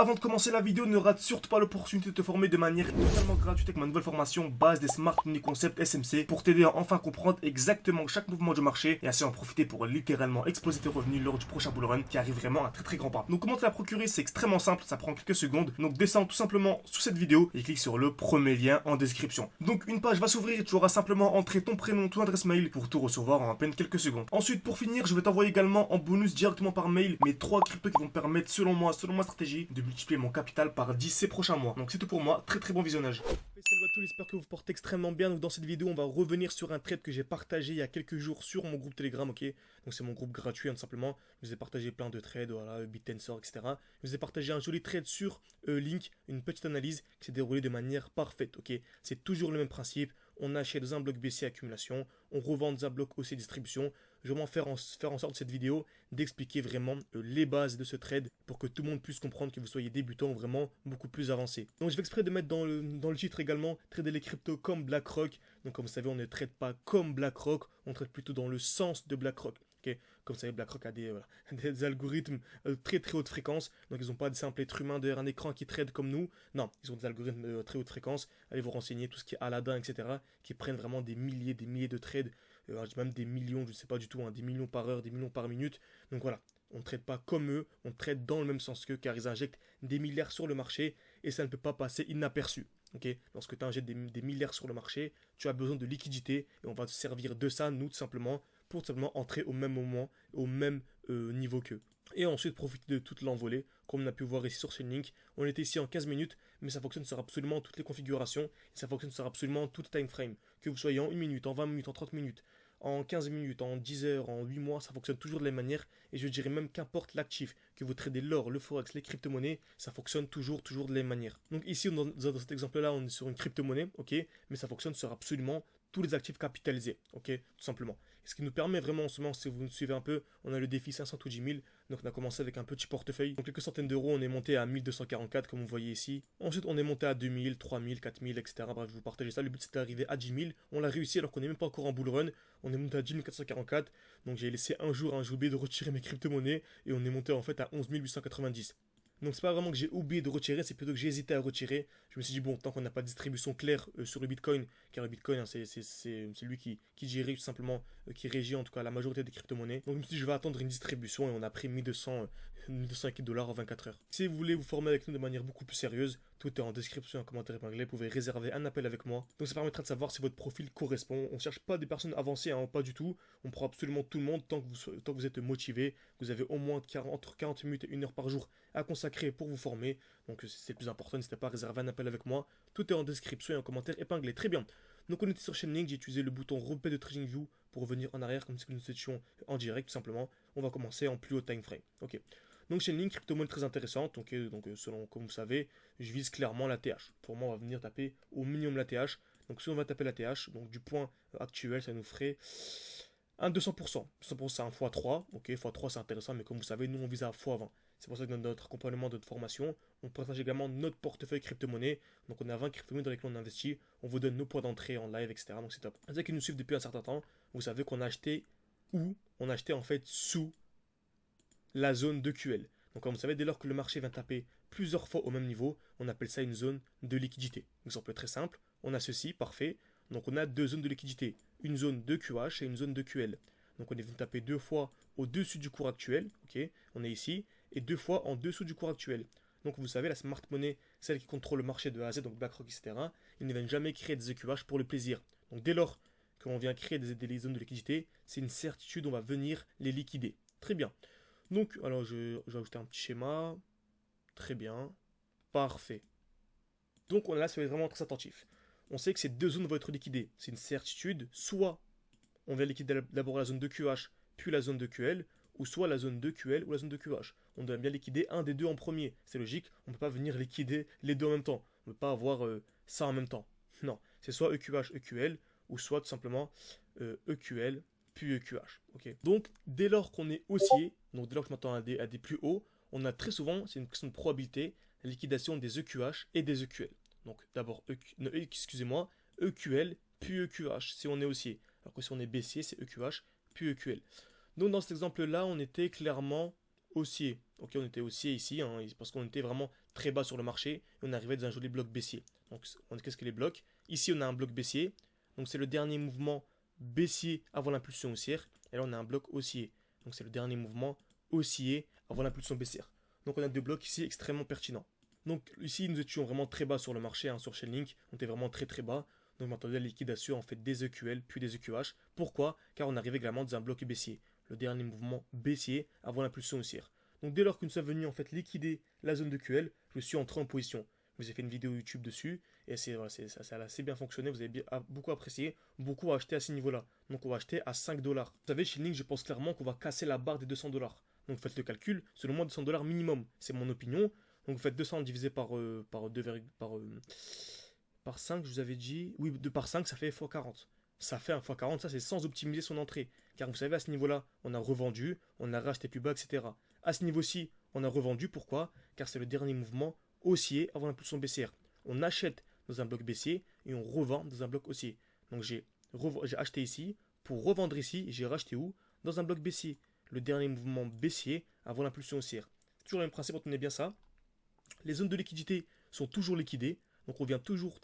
avant de commencer la vidéo, ne rate surtout pas l'opportunité de te former de manière totalement gratuite avec ma nouvelle formation base des Smart Money Concept SMC pour t'aider à enfin comprendre exactement chaque mouvement du marché et ainsi en profiter pour littéralement exploser tes revenus lors du prochain bull run qui arrive vraiment à très grand pas. Donc comment te la procurer, c'est extrêmement simple, ça prend quelques secondes. Donc descends tout simplement sous cette vidéo et clique sur le premier lien en description. Donc une page va s'ouvrir et tu auras simplement entré ton prénom, ton adresse mail pour tout recevoir en à peine quelques secondes. Ensuite, pour finir, je vais t'envoyer également en bonus directement par mail mes 3 cryptos qui vont me permettre selon moi, selon ma stratégie, de multiplier mon capital par 10 ces prochains mois. Donc c'est tout pour moi, très bon visionnage. Salut à tous, j'espère que vous portez extrêmement bien. Donc dans cette vidéo, on va revenir sur un trade que j'ai partagé il y a quelques jours sur mon groupe Telegram, ok. Donc c'est mon groupe gratuit, tout simplement. Je vous ai partagé plein de trades, voilà, BitTensor, etc. Je vous ai partagé un joli trade sur Link, une petite analyse qui s'est déroulée de manière parfaite, ok. C'est toujours le même principe. On achète dans un bloc BC accumulation, on revend dans un bloc OC distribution. Je vais m'en faire en sorte de cette vidéo d'expliquer vraiment les bases de ce trade pour que tout le monde puisse comprendre que vous soyez débutant ou vraiment beaucoup plus avancé. Donc je vais exprès de mettre dans le titre également trader les cryptos comme BlackRock. Donc comme vous savez, on ne traite pas comme BlackRock, on traite plutôt dans le sens de BlackRock. Okay. Comme vous savez, BlackRock a des algorithmes très haute fréquence. Donc ils n'ont pas de simple être humain derrière un écran qui trade comme nous. Non, ils ont des algorithmes très haute fréquence. Allez vous renseigner, tout ce qui est Aladdin, etc. qui prennent vraiment des milliers de trades. Même des millions, je ne sais pas du tout, hein, des millions par heure, des millions par minute. Donc voilà, on ne traite pas comme eux, on traite dans le même sens qu'eux, car ils injectent des milliards sur le marché et ça ne peut pas passer inaperçu. Okay. Lorsque tu injectes des milliards sur le marché, tu as besoin de liquidité et on va te servir de ça, nous, tout simplement, pour tout simplement entrer au même moment, au même niveau qu'eux. Et ensuite profiter de toute l'envolée, comme on a pu voir ici sur Chainlink. On était ici en 15 minutes, mais ça fonctionne sur absolument toutes les configurations, et ça fonctionne sur absolument tout time frame. Que vous soyez en 1 minute, en 20 minutes, en 30 minutes, en 15 minutes, en 10 heures, en 8 mois, ça fonctionne toujours de la même manière. Et je dirais même qu'importe l'actif, que vous tradez l'or, le forex, les crypto-monnaies, ça fonctionne toujours de la même manière. Donc ici, dans cet exemple-là, on est sur une crypto-monnaie, ok, mais ça fonctionne sur absolument tous les actifs capitalisés, ok, tout simplement. Et ce qui nous permet vraiment en ce moment, si vous nous suivez un peu, on a le défi 500 ou 10 000, donc on a commencé avec un petit portefeuille. Donc quelques centaines d'euros, on est monté à 1244 comme vous voyez ici. Ensuite on est monté à 2000, 3000, 4000, etc. Bref, je vous partage ça. Le but c'était d'arriver à 10 000. On l'a réussi alors qu'on n'est même pas encore en bull run. On est monté à 10 444. Donc j'ai laissé un jour, j'ai oublié de retirer mes crypto-monnaies et on est monté en fait à 11 890. Donc c'est pas vraiment que j'ai oublié de retirer, c'est plutôt que j'ai hésité à retirer. Je me suis dit bon, tant qu'on n'a pas de distribution claire sur le Bitcoin, car le Bitcoin hein, c'est lui qui dirige tout simplement, qui régit en tout cas la majorité des crypto-monnaies. Donc je me suis dit je vais attendre une distribution et on a pris 1200 $1200 en 24 heures. Si vous voulez vous former avec nous de manière beaucoup plus sérieuse, tout est en description, en commentaire épinglé, vous pouvez réserver un appel avec moi. Donc ça permettra de savoir si votre profil correspond. On ne cherche pas des personnes avancées, hein, pas du tout. On prend absolument tout le monde tant que vous êtes motivé. Vous avez au moins entre 40 minutes et 1 heure par jour à consacrer pour vous former. Donc c'est le plus important, n'hésitez pas à réserver un appel avec moi. Tout est en description et en commentaire épinglé. Très bien. Donc on était sur Chainlink, j'ai utilisé le bouton repère de TradingView pour revenir en arrière comme si nous étions en direct tout simplement. On va commencer en plus haut time frame. Ok. Donc Chainlink, crypto-monnaie très intéressante. Donc selon comme vous savez, je vise clairement la TH. Pour moi, on va venir taper au minimum la TH. Donc si on va taper la TH, donc du point actuel, ça nous ferait un 200%. 200% c'est un x3. Ok, x3 c'est intéressant, mais comme vous savez, nous on vise à x20. C'est pour ça que dans notre accompagnement de notre formation, on partage également notre portefeuille crypto-monnaie. Donc on a 20 crypto-monnaies dans lesquelles on investit. On vous donne nos points d'entrée en live, etc. Donc c'est top. Ceux qui nous suivent depuis un certain temps, vous savez qu'on a acheté où on a acheté en fait sous la zone de QL. Donc comme vous savez, dès lors que le marché vient taper plusieurs fois au même niveau, on appelle ça une zone de liquidité. Exemple très simple, on a ceci, parfait. Donc on a deux zones de liquidité, une zone de QH et une zone de QL. Donc on est venu taper deux fois au-dessus du cours actuel, ok, on est ici, et deux fois en dessous du cours actuel. Donc vous savez, la smart money, celle qui contrôle le marché de A à Z, donc BlackRock, etc., ils ne viennent jamais créer des EQH pour le plaisir. Donc dès lors qu'on vient créer des zones de liquidité, c'est une certitude, on va venir les liquider. Très bien. Donc, alors je vais ajouter un petit schéma. Très bien. Parfait. Donc on est là, soyez vraiment très attentif. On sait que ces deux zones vont être liquidées. C'est une certitude. Soit on vient liquider d'abord la zone de QH, puis la zone de QL, ou soit la zone de QL ou la zone de QH. On doit bien liquider un des deux en premier. C'est logique, on ne peut pas venir liquider les deux en même temps. On ne peut pas avoir ça en même temps. Non, c'est soit EQH, EQL, ou soit tout simplement EQL, puis EQH. Okay. Donc, dès lors qu'on est haussier, donc dès lors que je m'attends à des plus hauts, on a très souvent, c'est une question de probabilité, la liquidation des EQH et des EQL. Donc, d'abord, excusez-moi, EQL, puis EQH, si on est haussier. Alors que si on est baissier, c'est EQH, puis EQL. Donc, dans cet exemple-là, on était clairement haussier. Ok, on était haussier ici, hein, parce qu'on était vraiment très bas sur le marché et on arrivait dans un joli bloc baissier. Donc qu'est-ce que les blocs? Ici on a un bloc baissier, donc c'est le dernier mouvement baissier avant l'impulsion haussière, et là on a un bloc haussier, donc c'est le dernier mouvement haussier avant l'impulsion baissière. Donc on a deux blocs ici extrêmement pertinents. Donc ici nous étions vraiment très bas sur le marché, hein, sur Chainlink, on était vraiment très très bas. Donc on attendait la liquidation en fait des EQL puis des EQH. Pourquoi? Car on arrivait également dans un bloc baissier, le dernier mouvement baissier avant l'impulsion haussière. Donc dès lors que nous sommes venus en fait liquider la zone de QL, je suis entré en position. Je vous ai fait une vidéo YouTube dessus et ça a assez bien fonctionné, vous avez beaucoup apprécié, beaucoup acheté à ces niveaux-là. Donc on va acheter à 5 dollars. Vous savez, chez Link, je pense clairement qu'on va casser la barre des 200 dollars. Donc faites le calcul, selon moi 200 dollars minimum, c'est mon opinion. Donc vous faites 200 divisé par 5, je vous avais dit. Oui, 2 par 5, ça fait x40. Ça fait un x40, ça c'est sans optimiser son entrée. Car vous savez, à ce niveau-là, on a revendu, on a racheté plus bas, etc. À ce niveau-ci, on a revendu. Pourquoi? Car c'est le dernier mouvement haussier avant l'impulsion baissière. On achète dans un bloc baissier et on revend dans un bloc haussier. Donc j'ai acheté ici, pour revendre ici, et j'ai racheté où? Dans un bloc baissier. Le dernier mouvement baissier avant l'impulsion haussière. C'est toujours le même principe, retenez bien ça. Les zones de liquidité sont toujours liquidées. Donc on vient toujours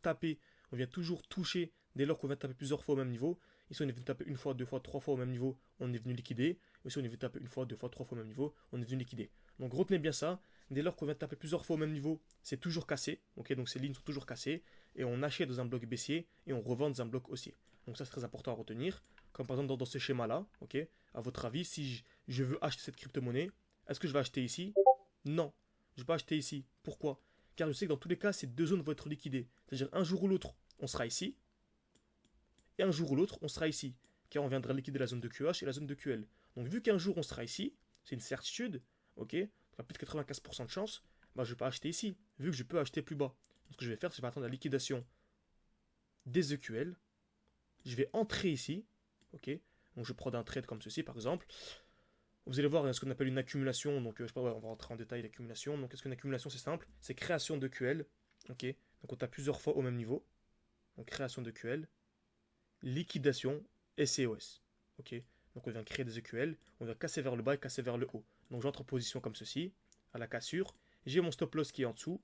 taper, on vient toujours toucher dès lors qu'on vient taper plusieurs fois au même niveau. Ici on est venu taper une fois, deux fois, trois fois au même niveau, on est venu liquider. Ici on est venu taper une fois, deux fois, trois fois au même niveau, on est venu liquider. Donc retenez bien ça, dès lors qu'on vient taper plusieurs fois au même niveau, c'est toujours cassé. Ok, donc ces lignes sont toujours cassées. Et on achète dans un bloc baissier et on revend dans un bloc haussier. Donc ça c'est très important à retenir. Comme par exemple dans ce schéma-là, ok. À votre avis, si je veux acheter cette crypto-monnaie, est-ce que je vais acheter ici? Non, je vais pas acheter ici. Pourquoi? Car je sais que dans tous les cas, ces deux zones vont être liquidées. C'est-à-dire un jour ou l'autre, on sera ici. Et un jour ou l'autre, on sera ici. Car on viendra liquider la zone de QH et la zone de QL. Donc vu qu'un jour on sera ici, c'est une certitude, ok, on a plus de 95% de chance, bah, je ne vais pas acheter ici, vu que je peux acheter plus bas. Donc, ce que je vais faire, c'est que je vais attendre la liquidation des EQL. Je vais entrer ici, ok. Donc je prends un trade comme ceci par exemple. Vous allez voir, il y a ce qu'on appelle une accumulation. Donc je sais pas, ouais, on va rentrer en détail l'accumulation. Donc qu'est-ce qu'une accumulation? C'est simple, c'est création de QL, ok. Donc on tape plusieurs fois au même niveau. Donc création de QL, liquidation et COS, ok. Donc on vient créer des EQL, on vient casser vers le bas et casser vers le haut. Donc j'entre en position comme ceci, à la cassure. J'ai mon stop loss qui est en dessous.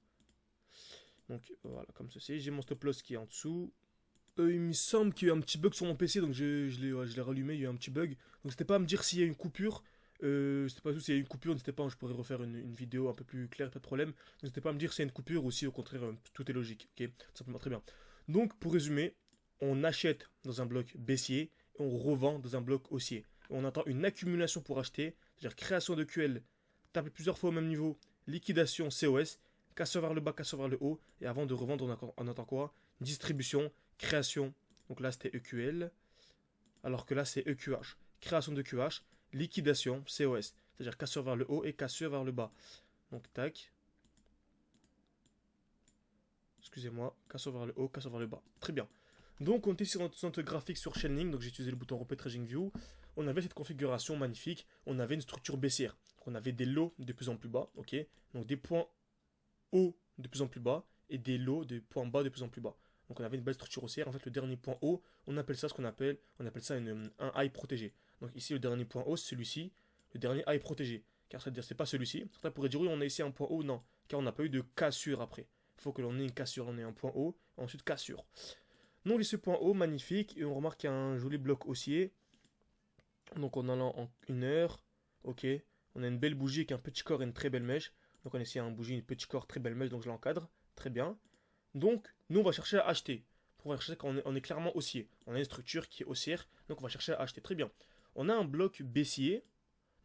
Donc voilà, comme ceci. J'ai mon stop loss qui est en dessous. Il me semble qu'il y a eu un petit bug sur mon PC, donc je l'ai rallumé, il y a eu un petit bug. Donc n'hésitez pas à me dire s'il y a une coupure. C'était pas tout, s'il y a une coupure, n'hésitez pas, je pourrais refaire une vidéo un peu plus claire, pas de problème. N'hésitez pas à me dire s'il y a une coupure ou si au contraire tout est logique, ok. Tout simplement, très bien. Donc pour résumer, on achète dans un bloc baissier et on revend dans un bloc haussier. Et on attend une accumulation pour acheter, c'est-à-dire création de QL, taper plusieurs fois au même niveau, liquidation COS, casseur vers le bas, casseur vers le haut, et avant de revendre, on attend quoi? Distribution, création, donc là c'était EQL, alors que là c'est EQH. Création de QH, liquidation, COS, c'est-à-dire casseur vers le haut et casseur vers le bas. Donc tac. Excusez-moi, casseur vers le haut, casseur vers le bas. Très bien. Donc on était sur notre graphique sur Chainlink, donc j'ai utilisé le bouton Repeat Trading View. On avait cette configuration magnifique, on avait une structure baissière. Donc on avait des lots de plus en plus bas, ok. Donc des points hauts de plus en plus bas et des lots de points bas de plus en plus bas. Donc on avait une belle structure haussière. En fait, le dernier point haut, on appelle ça un high protégé. Donc ici, le dernier point haut, c'est celui-ci, le dernier high protégé. Car c'est-à-dire, c'est pas celui-ci. Certains pourraient dire, oui, on a ici un point haut. Non, car on n'a pas eu de cassure après. Il faut que l'on ait une cassure. On ait un point haut, ensuite cassure. Donc, ce point haut, magnifique. Et on remarque qu'il y a un joli bloc haussier. Donc, en allant en 1 heure, ok, on a une belle bougie avec un petit corps et une très belle mèche. Donc, on a ici un bougie, une petite corps, très belle mèche. Donc, je l'encadre. Très bien. Donc, nous, on va chercher à acheter. On va chercher quand on est clairement haussier. On a une structure qui est haussière, donc on va chercher à acheter. Très bien. On a un bloc baissier,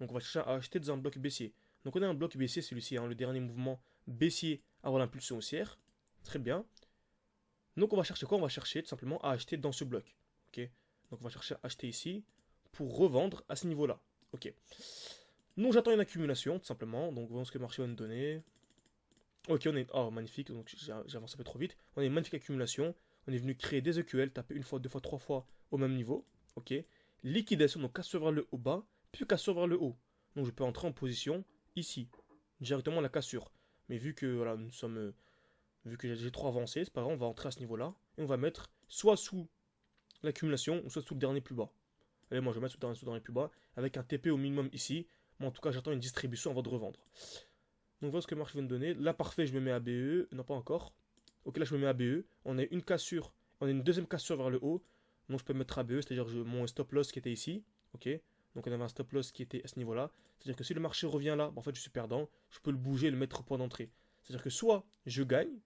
donc on va chercher à acheter dans un bloc baissier. Donc on a un bloc baissier, celui-ci, hein, le dernier mouvement baissier avant l'impulsion haussière. Très bien. Donc on va chercher quoi? On va chercher tout simplement à acheter dans ce bloc. Ok. Donc on va chercher à acheter ici pour revendre à ce niveau-là. Ok. Donc j'attends une accumulation, tout simplement. Donc voyons ce que le marché va nous donner. Ok, on est... Oh, magnifique, donc j'avance un peu trop vite. On a une magnifique accumulation. On est venu créer des EQL, taper une fois, deux fois, trois fois au même niveau. Ok. Liquidation, donc cassure vers le haut bas, puis cassure vers le haut. Donc je peux entrer en position ici, directement la cassure. Mais vu que voilà, vu que j'ai trop avancé, c'est pas grave, on va entrer à ce niveau-là. Et on va mettre soit sous l'accumulation, ou soit sous le dernier plus bas. Allez, moi je vais mettre sous le dernier plus bas, avec un TP au minimum ici. Mais en tout cas, j'attends une distribution avant de revendre. Donc voilà ce que le marché vient de donner. Là, parfait, je me mets à BE. Non, pas encore. Ok, là, je me mets à BE. On a une cassure. On a une deuxième cassure vers le haut. Donc je peux me mettre à BE, c'est-à-dire mon stop loss qui était ici. Ok. Donc on avait un stop loss qui était à ce niveau-là. C'est-à-dire que si le marché revient là, en fait, je suis perdant. Je peux le bouger et le mettre au point d'entrée. C'est-à-dire que soit je gagne,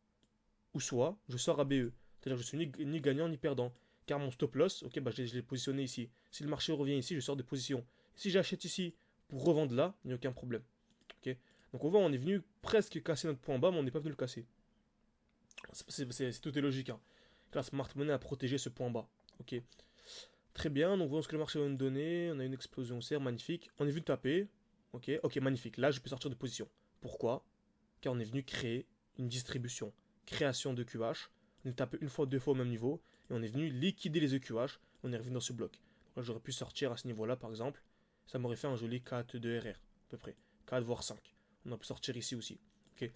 ou soit je sors à BE. C'est-à-dire que je suis ni gagnant ni perdant. Car mon stop loss, ok, bah, je l'ai positionné ici. Si le marché revient ici, je sors des positions. Si j'achète ici pour revendre là, il n'y a aucun problème. Ok. Donc on voit, on est venu presque casser notre point bas, mais on n'est pas venu le casser. Tout est logique. Hein. Car Smart Money a protégé ce point bas. Ok. Très bien, donc voyons ce que le marché va nous donner. On a une explosion haussière, magnifique. On est venu taper. Ok, ok, magnifique. Là, je peux sortir de position. Pourquoi? Car on est venu créer une distribution. Création de QH. On est tapé une fois, deux fois au même niveau. Et on est venu liquider les EQH. On est revenu dans ce bloc. Donc là, j'aurais pu sortir à ce niveau-là, par exemple. Ça m'aurait fait un joli 4 de RR, à peu près. 4 voire 5. On a pu sortir ici aussi. Ok.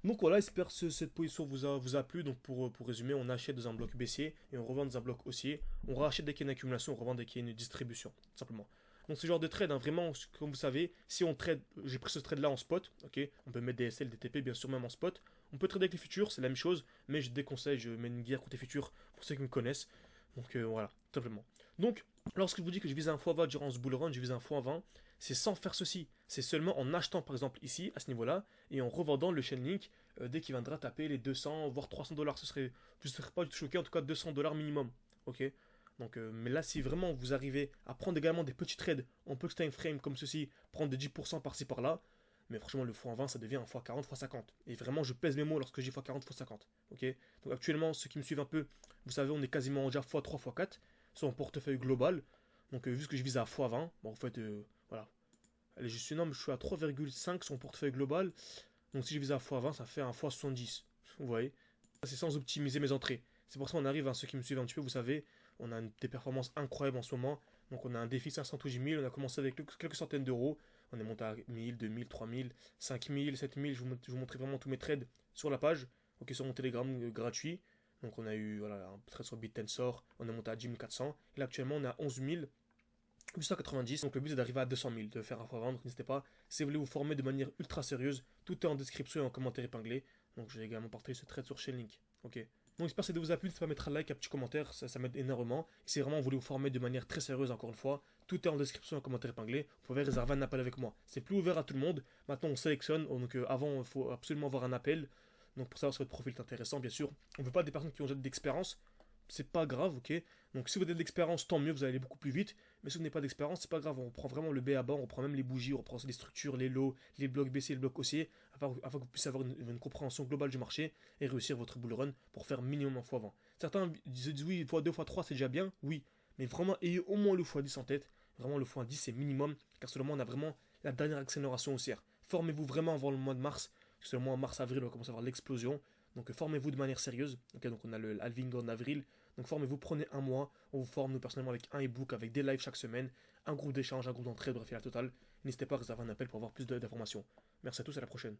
Donc voilà, j'espère que cette position vous a plu. Donc pour résumer, on achète dans un bloc baissier et on revend dans un bloc haussier. On rachète dès qu'il y a une accumulation, on revend dès qu'il y a une distribution, tout simplement. Donc ce genre de trade, hein, vraiment, comme vous savez, si on trade, j'ai pris ce trade là en spot, ok, on peut mettre des SL, des TP, bien sûr même en spot. On peut trader avec les futurs, c'est la même chose, mais je déconseille, je mets une guerre contre les futurs pour ceux qui me connaissent. Donc voilà, tout simplement. Donc, lorsque je vous dis que je vise un x20 durant ce bull run, je vise un x20, c'est sans faire ceci. C'est seulement en achetant par exemple ici, à ce niveau-là, et en revendant le Chainlink dès qu'il viendra taper les 200 voire 300 dollars. Je ne serais pas choqué, en tout cas 200 dollars minimum. Ok. Donc, mais là, si vraiment vous arrivez à prendre également des petits trades en petit time frame comme ceci, prendre des 10% par-ci par-là, mais franchement, le x20 ça devient un x40, x50. Et vraiment, je pèse mes mots lorsque je dis x40, x50. Ok. Donc actuellement, ceux qui me suivent un peu, vous savez, on est quasiment déjà x3, x4 sur mon portefeuille global. Donc, vu que je vise à x20, bon, en fait, voilà. Allez, je suis à 3,5 sur mon portefeuille global. Donc si je vise à x20, ça fait un x70. Vous voyez? C'est sans optimiser mes entrées. C'est pour ça qu'on arrive à ceux qui me suivent un petit peu, vous savez, on a des performances incroyables en ce moment. Donc on a un défi 500 ou 10 000, on a commencé avec quelques centaines d'euros. On est monté à 1000, 2000, 3000, 5000, 7000. Je vous montrer vraiment tous mes trades sur la page. Ok, sur mon Telegram gratuit. Donc on a eu voilà, un trade sur BitTensor, on est monté à 10 400. Et là actuellement on est à 11 890. Donc le but c'est d'arriver à 200 000, de faire un fois vendre. N'hésitez pas. Si vous voulez vous former de manière ultra sérieuse, tout est en description et en commentaire épinglé. Donc j'ai également partagé ce trade sur Chainlink. Ok. Donc j'espère que ça vous a plu. N'hésitez pas à mettre un like, un petit commentaire, ça m'aide énormément. Et si vraiment vous voulez vous former de manière très sérieuse, encore une fois, tout est en description et en commentaire épinglé. Vous pouvez réserver un appel avec moi. C'est plus ouvert à tout le monde. Maintenant on sélectionne. Donc avant il faut absolument avoir un appel. Donc pour savoir si votre profil est intéressant, bien sûr. On ne veut pas des personnes qui ont déjà d'expérience. C'est pas grave, ok. Donc si vous avez de l'expérience, tant mieux, vous allez aller beaucoup plus vite. Mais si vous n'avez pas d'expérience, c'est pas grave. On prend vraiment le B à bas, on prend même les bougies, on reprend les structures, les lots, les blocs baissiers, les blocs haussiers, afin que vous puissiez avoir une compréhension globale du marché et réussir votre bull run pour faire minimum un fois avant. Certains disent oui, fois 2, fois 3 c'est déjà bien, oui. Mais vraiment, ayez au moins le x10 en tête. Vraiment, le x10 c'est minimum, car seulement on a vraiment la dernière accélération haussière. Formez-vous vraiment avant le mois de mars. Seulement en mars-avril, on va commencer à avoir l'explosion. Donc formez-vous de manière sérieuse. Okay, donc on a le halving en avril. Donc formez-vous, prenez un mois. On vous forme nous personnellement avec un ebook, avec des lives chaque semaine, un groupe d'échange, un groupe d'entraide, bref, il y a la totale. N'hésitez pas à réserver un appel pour avoir plus d'informations. Merci à tous, à la prochaine.